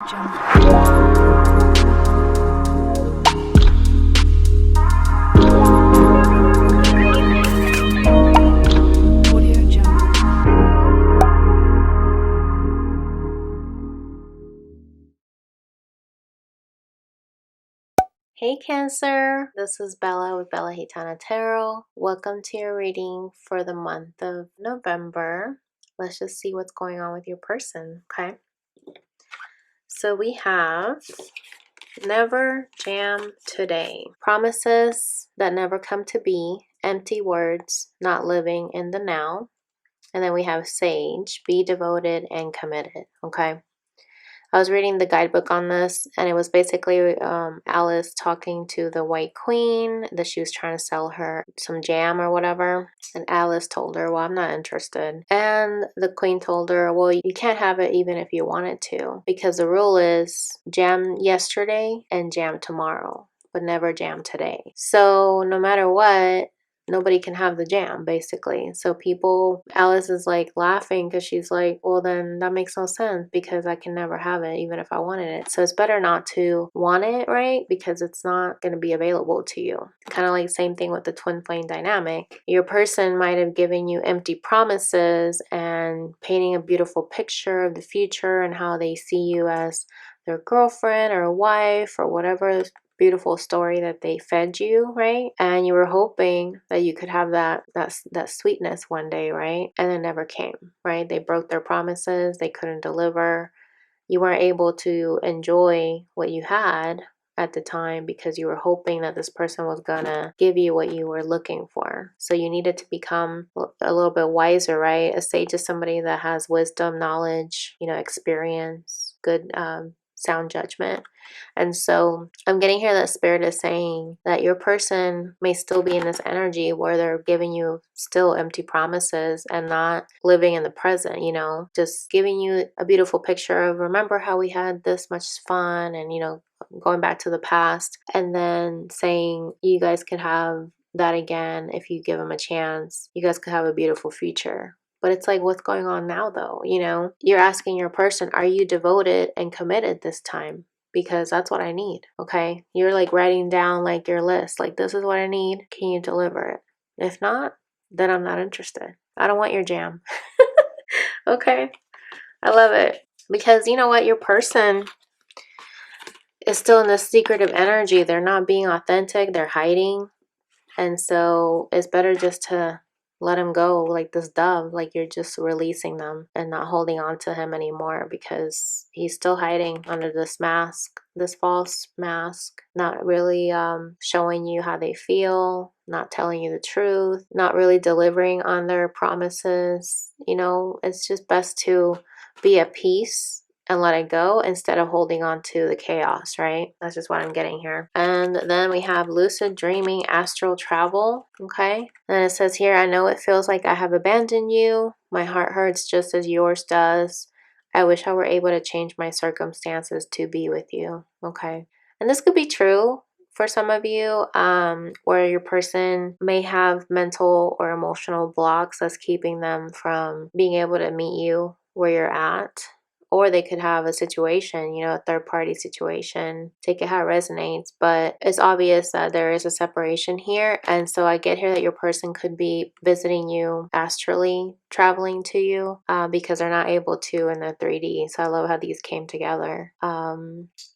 Hey Cancer, this is Bella with Bella Gitana Tarot. Welcome to your reading for the month of November. Let's just see what's going on with your person, okay? So we have never jam today. Promises that never come to be, empty words, not living in the now. And then we have sage, be devoted and committed, okay? I was reading the guidebook on this, and it was basically Alice talking to the White Queen that she was trying to sell her some jam or whatever. And Alice told her, well, I'm not interested. And the Queen told her, well, you can't have it even if you wanted to, because the rule is jam yesterday and jam tomorrow, but never jam today. So no matter what, nobody can have the jam, basically. So Alice is like laughing because she's like, well, then that makes no sense because I can never have it even if I wanted it. So it's better not to want it, right? Because it's not going to be available to you. Kind of like same thing with the twin flame dynamic. Your person might have given you empty promises and painting a beautiful picture of the future and how they see you as their girlfriend or wife or whatever beautiful story that they fed you, right? And you were hoping that you could have that sweetness one day, right? And it never came, right? They broke their promises, they couldn't deliver. You weren't able to enjoy what you had at the time because you were hoping that this person was gonna give you what you were looking for. So you needed to become a little bit wiser, right? A sage is somebody that has wisdom, knowledge, experience, good sound judgment. And so I'm getting here that Spirit is saying that your person may still be in this energy where they're giving you still empty promises and not living in the present, just giving you a beautiful picture of, remember how we had this much fun and, going back to the past, and then saying you guys could have that again if you give them a chance. You guys could have a beautiful future. But it's like, what's going on now though? You're asking your person, are you devoted and committed this time? Because that's what I need, okay? You're like writing down like your list, like this is what I need. Can you deliver it? If not, then I'm not interested. I don't want your jam. Okay? I love it. Because you know what? Your person is still in this secretive energy. They're not being authentic. They're hiding. And so it's better just to let him go like this dove, like you're just releasing them and not holding on to him anymore because he's still hiding under this mask, this false mask, not really showing you how they feel, not telling you the truth, not really delivering on their promises. It's just best to be at peace and let it go instead of holding on to the chaos, right? That's just what I'm getting here. And then we have lucid dreaming, astral travel, okay? And it says here, I know it feels like I have abandoned you. My heart hurts just as yours does. I wish I were able to change my circumstances to be with you, okay? And this could be true for some of you, where your person may have mental or emotional blocks that's keeping them from being able to meet you where you're at. Or they could have a situation, a third-party situation. Take it how it resonates. But it's obvious that there is a separation here. And so I get here that your person could be visiting you astrally, traveling to you, because they're not able to in the 3D. So I love how these came together.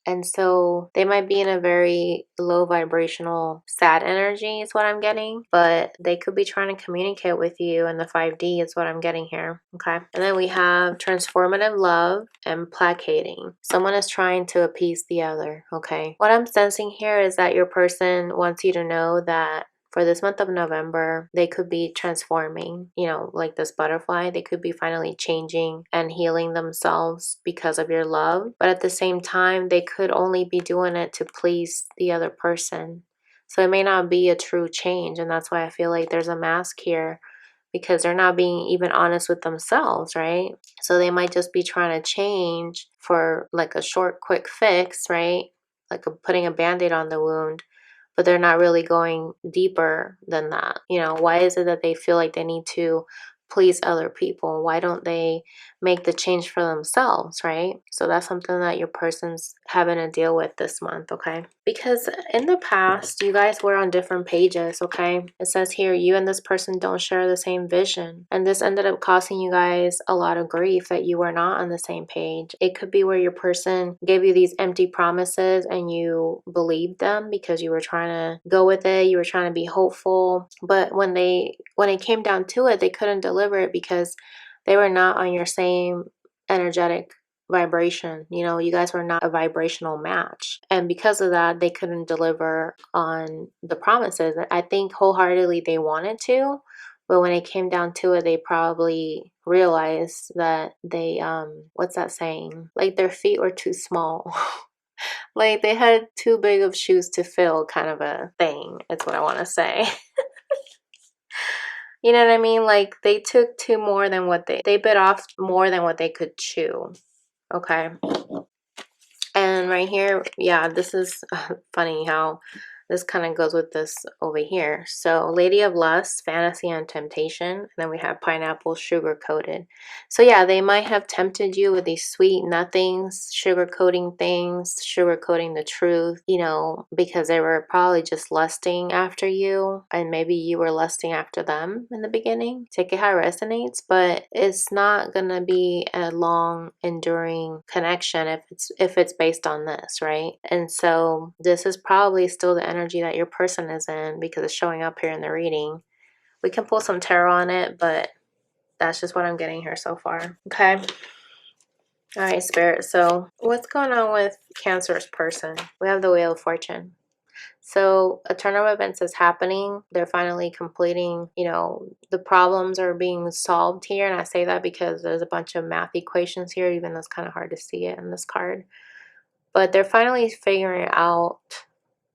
And so they might be in a very low vibrational, sad energy is what I'm getting. But they could be trying to communicate with you in the 5D is what I'm getting here. Okay. And then we have transformative love and placating. Someone is trying to appease the other. Okay. What I'm sensing here is that your person wants you to know that for this month of November, they could be transforming, like this butterfly. They could be finally changing and healing themselves because of your love. But at the same time, they could only be doing it to please the other person. So it may not be a true change. And that's why I feel like there's a mask here, because they're not being even honest with themselves, right? So they might just be trying to change for like a short, quick fix, right? Like putting a band-aid on the wound. But they're not really going deeper than that. Why is it that they feel like they need to please other people? Why don't they make the change for themselves, right? So that's something that your person's having to deal with this month, okay? Because in the past, you guys were on different pages, okay? It says here, you and this person don't share the same vision. And this ended up costing you guys a lot of grief that you were not on the same page. It could be where your person gave you these empty promises and you believed them because you were trying to go with it, you were trying to be hopeful. But when it came down to it, they couldn't deliver it because they were not on your same energetic vibration. You know, you guys were not a vibrational match, and because of that, they couldn't deliver on the promises. I think wholeheartedly they wanted to, but when it came down to it, they probably realized that they what's that saying, like their feet were too small. Like they had too big of shoes to fill, kind of a thing. That's what I want to say. You know what I mean? Like they took two more than what they bit off more than what they could chew. Okay. And right here, yeah, this is funny how this kind of goes with this over here. So Lady of Lust, Fantasy and Temptation. And then we have Pineapple, Sugar Coated. So yeah, they might have tempted you with these sweet nothings, sugar coating things, sugar coating the truth, you know, because they were probably just lusting after you. And maybe you were lusting after them in the beginning. Take it how it resonates, but it's not going to be a long enduring connection if it's based on this, right? And so this is probably still the energy that your person is in because it's showing up here in the reading. We can pull some tarot on it, but that's just what I'm getting here so far. Okay. All right, Spirit. So what's going on with Cancer's person? We have the Wheel of Fortune. So a turn of events is happening. They're finally completing, you know, the problems are being solved here. And I say that because there's a bunch of math equations here, even though it's kind of hard to see it in this card. But they're finally figuring out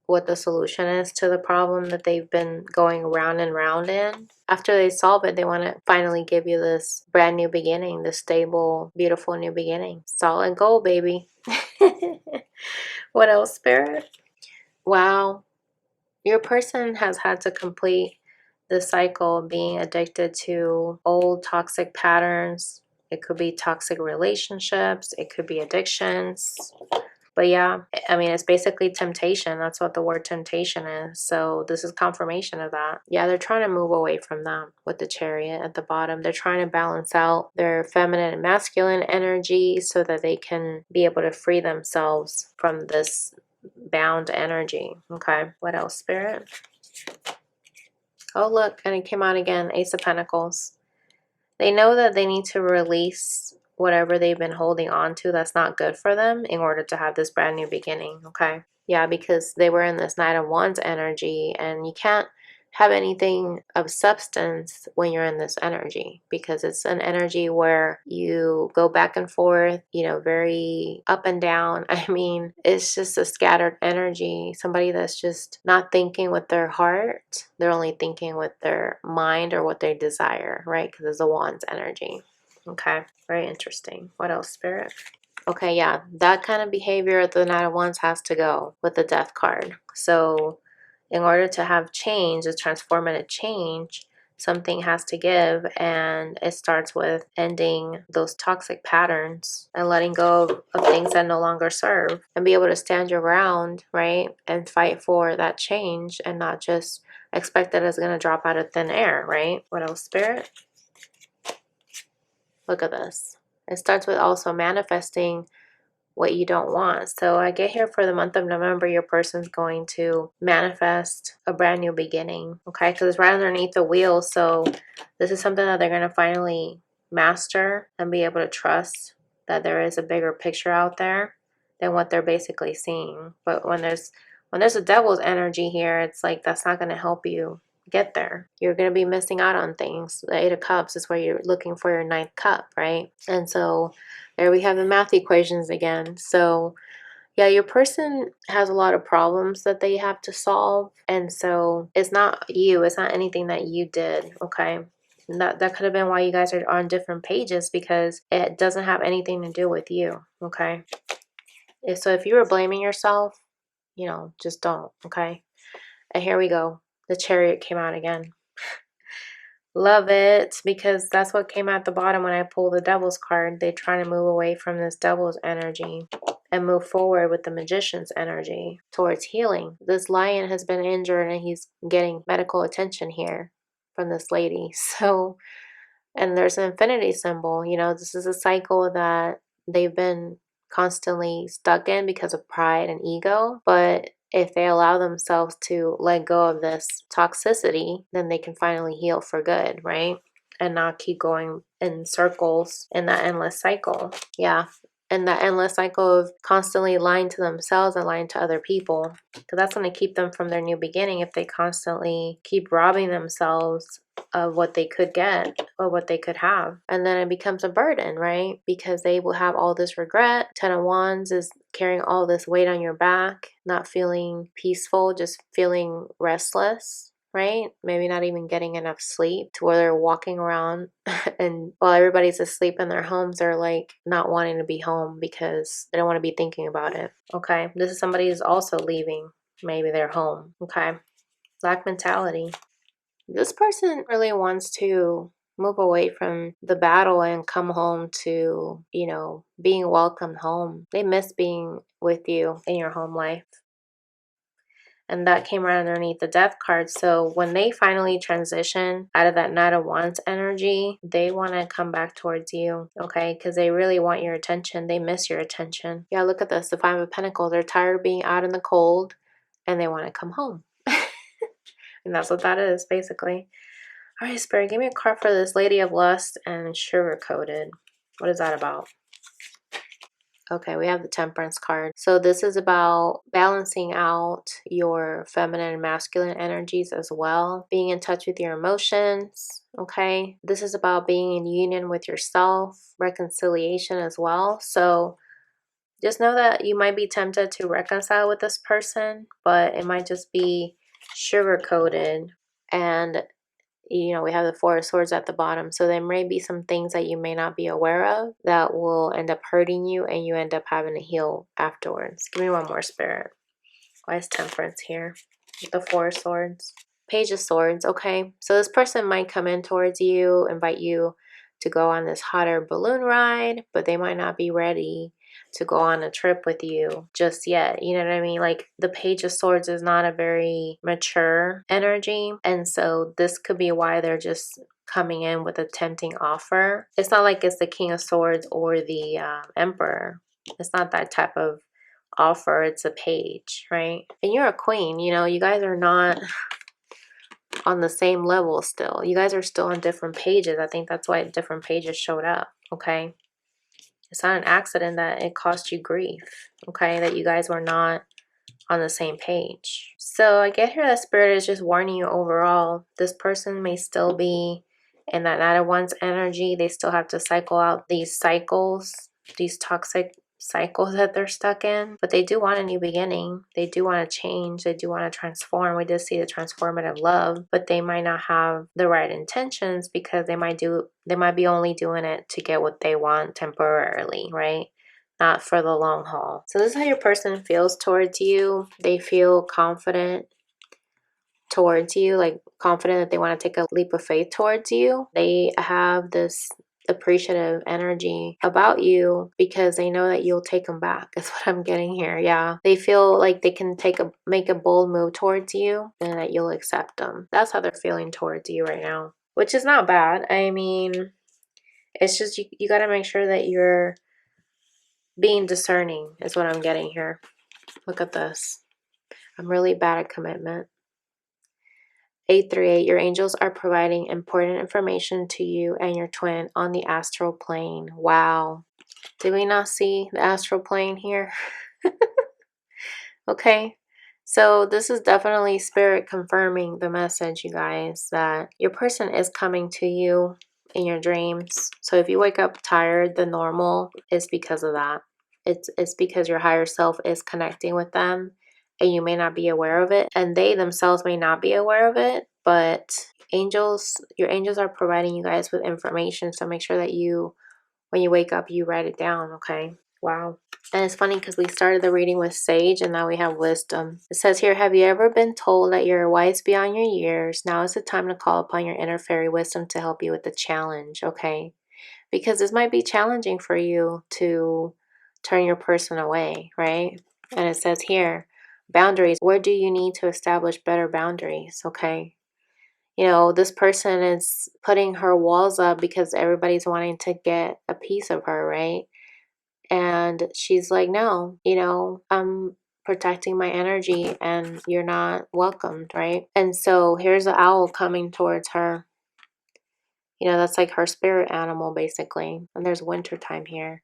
what the solution is to the problem that they've been going round and round in. After they solve it, they want to finally give you this brand new beginning, this stable, beautiful new beginning. Solid gold, baby. What else, Spirit? Wow. Your person has had to complete the cycle of being addicted to old toxic patterns. It could be toxic relationships. It could be addictions. But yeah, I mean, it's basically temptation. That's what the word temptation is. So this is confirmation of that. Yeah, they're trying to move away from that with the Chariot at the bottom. They're trying to balance out their feminine and masculine energy so that they can be able to free themselves from this bound energy. Okay, what else, Spirit? Oh, look, and it came out again, Ace of Pentacles. They know that they need to release whatever they've been holding on to that's not good for them in order to have this brand new beginning, okay? Yeah, because they were in this Knight of Wands energy, and you can't have anything of substance when you're in this energy because it's an energy where you go back and forth, you know, very up and down. I mean, it's just a scattered energy. Somebody that's just not thinking with their heart. They're only thinking with their mind or what they desire, right? Because it's a Wands energy. Okay, very interesting. What else, Spirit? Okay, yeah, that kind of behavior at the Knight of Wands has to go with the Death card. So in order to have change, a transformative change, something has to give, and it starts with ending those toxic patterns and letting go of things that no longer serve and be able to stand your ground, right? And fight for that change and not just expect that it's going to drop out of thin air, right? What else, Spirit? Look at this. It starts with also manifesting what you don't want. So I get here for the month of November, your person's going to manifest a brand new beginning, okay? Because it's right underneath the wheel. So this is something that they're going to finally master and be able to trust that there is a bigger picture out there than what they're basically seeing. But when there's a devil's energy here, it's like that's not going to help you get there. You're going to be missing out on things. The Eight of Cups is where you're looking for your ninth cup, right? And so there we have the math equations again. So yeah, your person has a lot of problems that they have to solve. And so it's not you. It's not anything that you did, okay? That could have been why you guys are on different pages, because it doesn't have anything to do with you, okay? So if you were blaming yourself, you know, just don't, okay? And here we go. The Chariot came out again. Love it, because that's what came at the bottom when I pulled the Devil's card. They're trying to move away from this Devil's energy and move forward with the Magician's energy towards healing. This lion has been injured and he's getting medical attention here from this lady. So, and there's an infinity symbol. You know, this is a cycle that they've been constantly stuck in because of pride and ego. But if they allow themselves to let go of this toxicity, then they can finally heal for good, right? And not keep going in circles in that endless cycle. Yeah. And that endless cycle of constantly lying to themselves and lying to other people. Because that's going to keep them from their new beginning if they constantly keep robbing themselves of what they could get or what they could have. And then it becomes a burden, right? Because they will have all this regret. Ten of Wands is carrying all this weight on your back, not feeling peaceful, just feeling restless, right? Maybe not even getting enough sleep to where they're walking around and while everybody's asleep in their homes, they're like not wanting to be home because they don't want to be thinking about it. Okay. This is somebody who's also leaving maybe their home. Okay. Lack mentality. This person really wants to move away from the battle and come home to, you know, being welcomed home. They miss being with you in your home life. And that came right underneath the Death card. So when they finally transition out of that Knight of Wands energy, they want to come back towards you, okay? Because they really want your attention. They miss your attention. Yeah, look at this. The Five of Pentacles. They're tired of being out in the cold and they want to come home. And that's what that is, basically. All right, Spirit, give me a card for this Lady of Lust and Sugar Coated. What is that about? Okay, we have the Temperance card. So this is about balancing out your feminine and masculine energies as well. Being in touch with your emotions, okay? This is about being in union with yourself, reconciliation as well. So just know that you might be tempted to reconcile with this person, but it might just be sugar-coated. And you know, we have the Four of Swords at the bottom. So there may be some things that you may not be aware of that will end up hurting you and you end up having to heal afterwards. Give me one more, Spirit. Why is Temperance here? With the Four of Swords. Page of Swords. Okay. So this person might come in towards you, invite you to go on this hot air balloon ride, but they might not be ready to go on a trip with you just yet. You know what I mean? Like the Page of Swords is not a very mature energy. And so this could be why they're just coming in with a tempting offer. It's not like it's the King of Swords or the Emperor. It's not that type of offer. It's a page, right? And you're a queen. You know, you guys are not on the same level still. You guys are still on different pages. I think that's why different pages showed up, okay? It's not an accident that it caused you grief, okay? That you guys were not on the same page. So I get here that Spirit is just warning you overall. This person may still be in that Knight of Wands energy. They still have to cycle out these cycles, these toxic cycles that they're stuck in, but they do want a new beginning. They do want to change. They do want to transform. We just see the transformative love, but they might not have the right intentions because they might be only doing it to get what they want temporarily, right? Not for the long haul. So this is how your person feels towards you. They feel confident towards you, like confident that they want to take a leap of faith towards you. They have this appreciative energy about you because they know that you'll take them back. That's what I'm getting here. Yeah, they feel like they can make a bold move towards you and that you'll accept them. That's how they're feeling towards you right now, which is not bad. I mean, it's just you got to make sure that you're being discerning is what I'm getting here. Look at this. I'm really bad at commitment. 838, your angels are providing important information to you and your twin on the astral plane. Wow. Did we not see the astral plane here? Okay. So this is definitely Spirit confirming the message, you guys, that your person is coming to you in your dreams. So if you wake up tired than normal, it's because of that. It's because your higher self is connecting with them and you may not be aware of it, and they themselves may not be aware of it, but your angels are providing you guys with information. So make sure that when you wake up, you write it down, okay? Wow. And it's funny because we started the reading with sage and now we have wisdom. It says here, have you ever been told that you're wise beyond your years? Now is the time to call upon your inner fairy wisdom to help you with the challenge, okay? Because this might be challenging for you to turn your person away, right? And it says here, boundaries. Where do you need to establish better boundaries, okay? You know, this person is putting her walls up because everybody's wanting to get a piece of her, right? And she's like, no, you know, I'm protecting my energy and you're not welcomed, right? And so here's an owl coming towards her. You know, that's like her spirit animal, basically. And there's winter time here.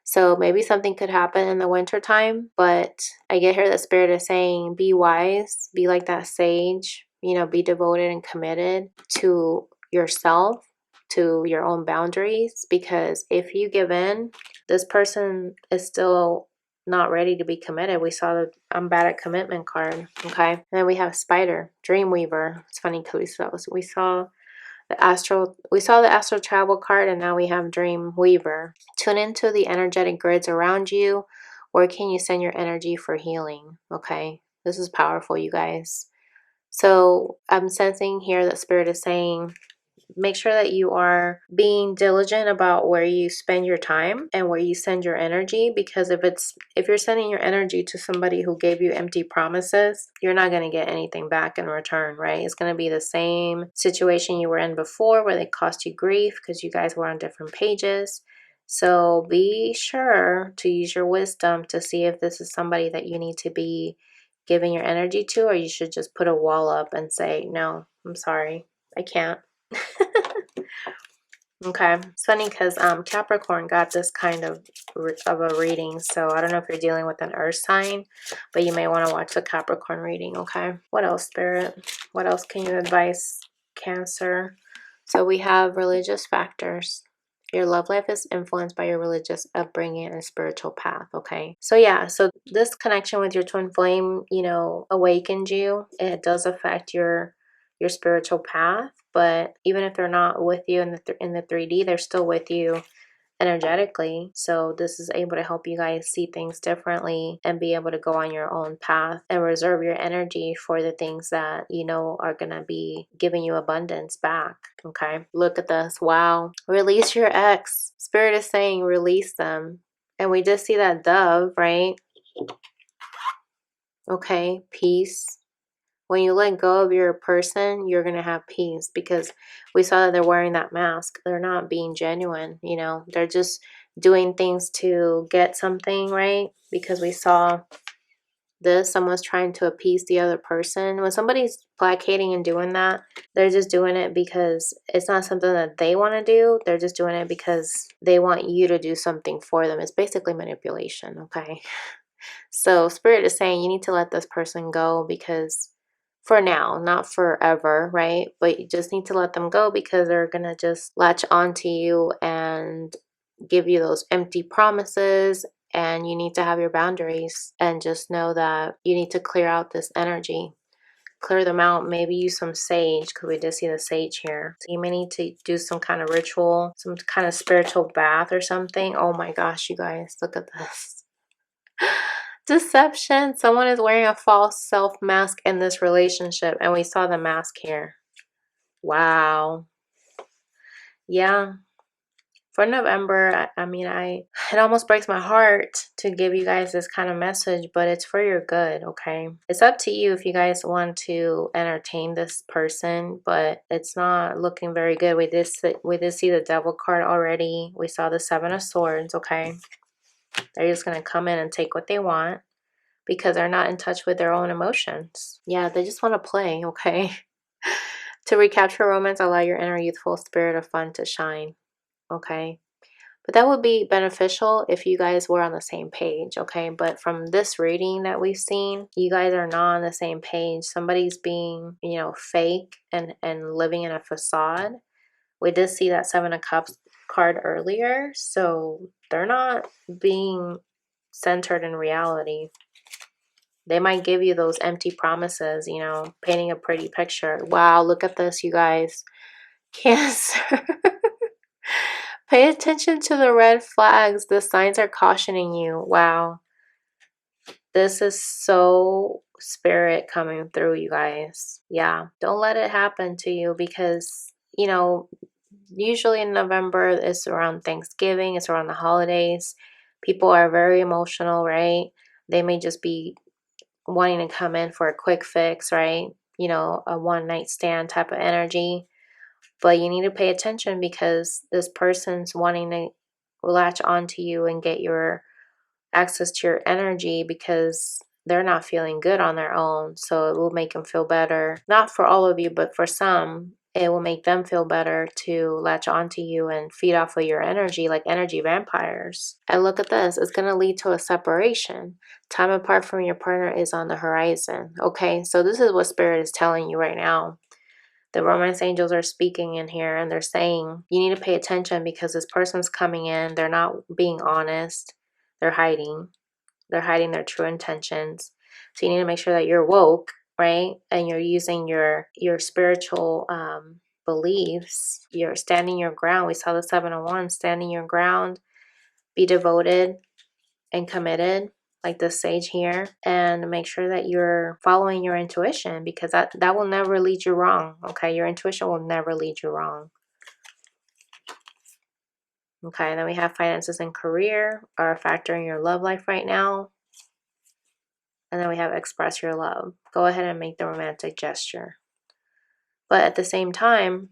So maybe something could happen in the winter time, but I get here that spirit is saying, be wise, be like that sage, you know, be devoted and committed to yourself, to your own boundaries, because if you give in, this person is still not ready to be committed. We saw the I'm bad at commitment card, okay? And then we have spider, dream weaver. It's funny because we saw the astral travel card, and now we have dream weaver. Tune into the energetic grids around you. Where can you send your energy for healing? Okay, this is powerful, you guys. So I'm sensing here that spirit is saying, make sure that you are being diligent about where you spend your time and where you send your energy, because if you're sending your energy to somebody who gave you empty promises, you're not going to get anything back in return, right? It's going to be the same situation you were in before where they cost you grief because you guys were on different pages. So be sure to use your wisdom to see if this is somebody that you need to be giving your energy to, or you should just put a wall up and say, no, I'm sorry, I can't. Okay, it's funny because Capricorn got this kind of a reading, so I don't know if you're dealing with an earth sign, but you may want to watch the Capricorn reading. Okay, what else, spirit? What else can you advise Cancer? So we have religious factors. Your love life is influenced by your religious upbringing and spiritual path, okay? So yeah, so this connection with your twin flame, you know, awakened you. It does affect your spiritual path, but even if they're not with you in the 3D, they're still with you energetically. So this is able to help you guys see things differently and be able to go on your own path and reserve your energy for the things that you know are going to be giving you abundance back. Okay, look at this. Wow. Release your ex. Spirit is saying release them. And we just see that dove, right? Okay, peace. When you let go of your person, you're going to have peace, because we saw that they're wearing that mask. They're not being genuine, you know. They're just doing things to get something, right? Because we saw this, someone's trying to appease the other person. When somebody's placating and doing that, they're just doing it because it's not something that they want to do. They're just doing it because they want you to do something for them. It's basically manipulation, okay? So Spirit is saying you need to let this person go, because for now, not forever, right? But you just need to let them go, because they're going to just latch onto you and give you those empty promises. And you need to have your boundaries and just know that you need to clear out this energy. Clear them out. Maybe use some sage, because we did see the sage here. So you may need to do some kind of ritual, some kind of spiritual bath or something. Oh my gosh, you guys, look at this. Deception. Someone is wearing a false self mask in this relationship, and we saw the mask here. Wow. Yeah. For November, I mean, it almost breaks my heart to give you guys this kind of message, but it's for your good, okay? It's up to you if you guys want to entertain this person, but it's not looking very good. We did see the Devil card already. We saw the Seven of Swords, okay? They're just going to come in and take what they want, because they're not in touch with their own emotions. Yeah, they just want to play, okay? To recapture romance, allow your inner youthful spirit of fun to shine, okay? But that would be beneficial if you guys were on the same page, okay? But from this reading that we've seen, you guys are not on the same page. Somebody's being, you know, fake and living in a facade. We did see that Seven of Cups card earlier, so they're not being centered in reality. They might give you those empty promises, you know, painting a pretty picture. Wow, look at this, you guys. Cancer. Pay attention to the red flags. The signs are cautioning you. Wow. This is so spirit coming through, you guys. Yeah. Don't let it happen to you because, you know, usually in November, it's around Thanksgiving, it's around the holidays. People are very emotional, right? They may just be wanting to come in for a quick fix, right? You know, a one night stand type of energy. But you need to pay attention because this person's wanting to latch onto you and get your access to your energy because they're not feeling good on their own. So it will make them feel better. Not for all of you, but for some, it will make them feel better to latch onto you and feed off of your energy like energy vampires. And look at this, it's going to lead to a separation. Time apart from your partner is on the horizon. Okay, so this is what Spirit is telling you right now. The romance angels are speaking in here and they're saying you need to pay attention because this person's coming in. They're not being honest. They're hiding. They're hiding their true intentions. So you need to make sure that you're woke, right? And you're using your spiritual beliefs. You're standing your ground. We saw the 7 of Wands, standing your ground. Be devoted and committed like the sage here, and make sure that you're following your intuition because that will never lead you wrong. Okay, your intuition will never lead you wrong. Okay, and then we have finances and career are a factor in your love life right now. And then we have express your love. Go ahead and make the romantic gesture. But at the same time,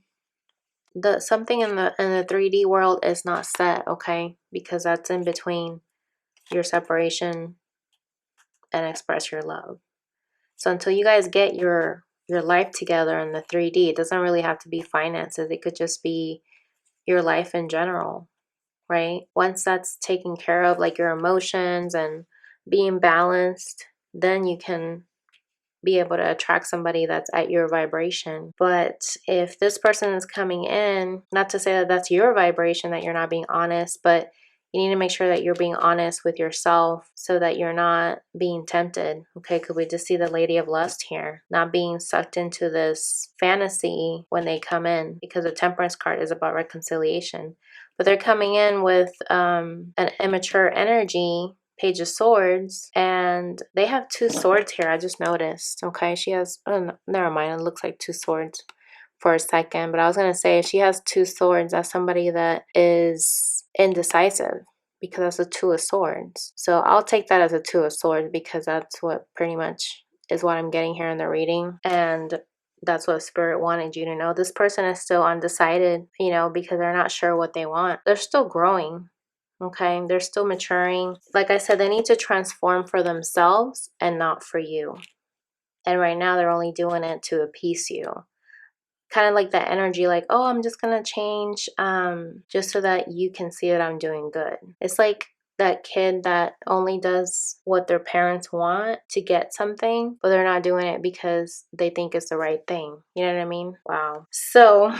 something in the 3D world is not set, okay? Because that's in between your separation and express your love. So until you guys get your life together in the 3D, it doesn't really have to be finances. It could just be your life in general, right? Once that's taken care of, like your emotions and being balanced, then you can be able to attract somebody that's at your vibration. But if this person is coming in, not to say that that's your vibration, that you're not being honest, but you need to make sure that you're being honest with yourself so that you're not being tempted. Okay, because we just see the Lady of Lust here, not being sucked into this fantasy when they come in, because the Temperance card is about reconciliation. But they're coming in with an immature energy, Page of Swords, and they have 2 swords here. I just noticed. Okay, she has, oh, no, never mind, it looks like 2 swords for a second, but I was going to say if she has 2 swords, that's somebody that is indecisive because that's a 2 of Swords. So I'll take that as a 2 of Swords because that's what pretty much is what I'm getting here in the reading, and that's what Spirit wanted you to know. This person is still undecided, you know, because they're not sure what they want. They're still growing. Okay, they're still maturing. Like I said, they need to transform for themselves and not for you. And right now they're only doing it to appease you. Kind of like that energy, like, oh, I'm just gonna change just so that you can see that I'm doing good. It's like that kid that only does what their parents want to get something, but they're not doing it because they think it's the right thing. You know what I mean? Wow. So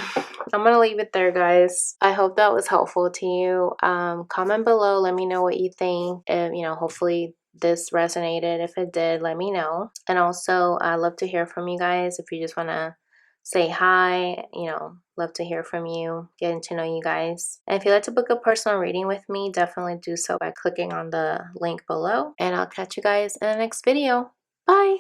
I'm gonna leave it there, guys. I hope that was helpful to you. Comment below, let me know what you think. You know, hopefully this resonated. If it did, let me know. And also, I love to hear from you guys. If you just want to say hi, you know, love to hear from you, getting to know you guys. And if you'd like to book a personal reading with me, definitely do so by clicking on the link below. And I'll catch you guys in the next video. Bye!